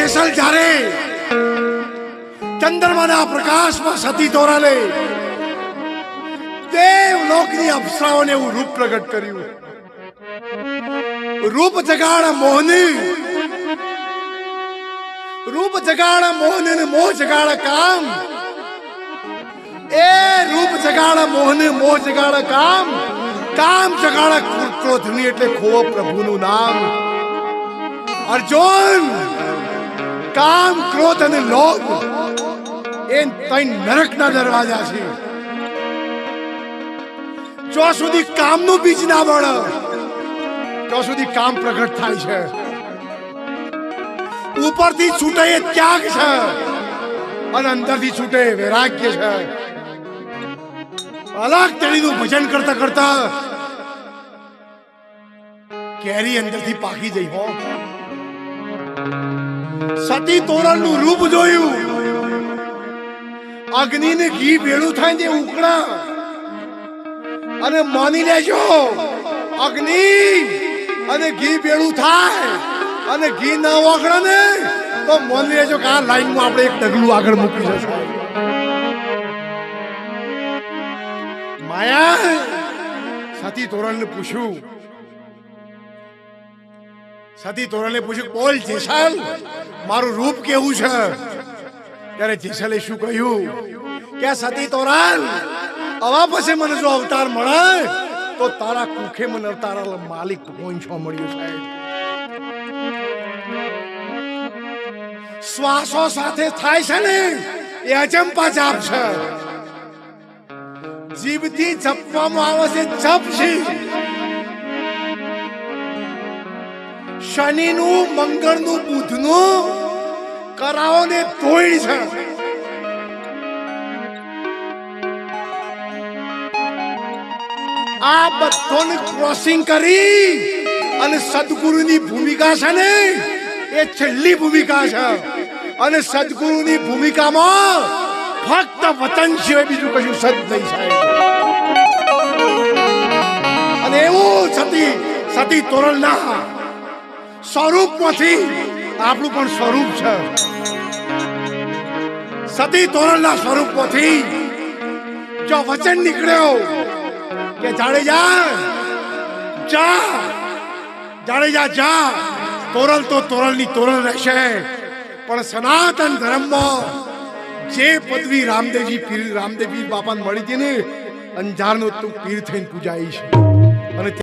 જેસલ જ્યારે ચંદ્રમાના પ્રકાશમાં સતી તોરલે દેવલોકની અપ્સરાઓને એવું રૂપ પ્રગટ કર્યું. રૂપ જગાડા મોહની, રૂપ જગાડા મોહન ને મોહ જગાડા કામ. એ રૂપ જગાડા મોહન, મોહ જગાડા કામ, કામ જગાડા ક્રોધની એટલે ખોવો પ્રભુનું નામ. અર્જુન, કામ, ક્રોધ અને લોભ એ ત્રણ નરકના દરવાજા છે. જો સુધી કામનું બીજ ના વળે તો સુધી કામ પ્રગટ થાય છે. ઉપરથી છૂટે એ ત્યાગ છે અને અંદરથી છૂટે વૈરાગ્ય છે. અલગ તેણીનું ભજન કરતા કરતા કેરી અંદરથી પાકી જઈ હો. સતી તોરણનું રૂપ જોયું. અગ્નિને ઘી ભેળું થાય ને ઉકળા. અને માની લેજો, અગ્નિ અને ઘી ભેળું થાય અને ઘી ના ઓગળે ને તો માની લેજો કે આ લાઈનમાં આપણે એક ડગલું આગળ મૂકી જશે. માયા સતી તોરણને પૂછ્યું, સતી તોરણને પૂછ્યું, બોલ જેસલ, મારું રૂપ કેવું છે? ત્યારે જેસલે શું કહ્યું કે સતી તોરણ, આવા પછી મને જો અવતાર મળે તો તારા કુખે મને તારા માલિક ભગવાન છો મળ્યો સાહેબ. શ્વાસો સાથે થાય છે ને એ અજંપા જાપ છે. જીભથી જપવામાં આવે છે જપ છે. શનિનું, મંગળનું, બુધનું કરાઓને તોડ છે. આ બધોને ક્રોસિંગ કરી અને સદગુરુની ભૂમિકા છે ને એ છેલ્લી ભૂમિકા છે. અને સદગુરુની ભૂમિકામાં ફક્ત વચન સિવાય બીજું કશું સદ નહીં થાય. અને એવું સતી તોરણના સ્વરૂપમાંથી આપણું પણ સ્વરૂપ છે. સતી તોરણના સ્વરૂપમાંથી જો વચન નીકળ્યો કે જાડેજા જા, જાડેજા જા, તોરલ તો તોરલની તોરલ રહેશે. પણ સનાતન ધર્મમાં જે પદવી રામદેવજી બાપાને મળી હતી ને, અંજારનો તું પીર થઈને પૂજાઈ છે.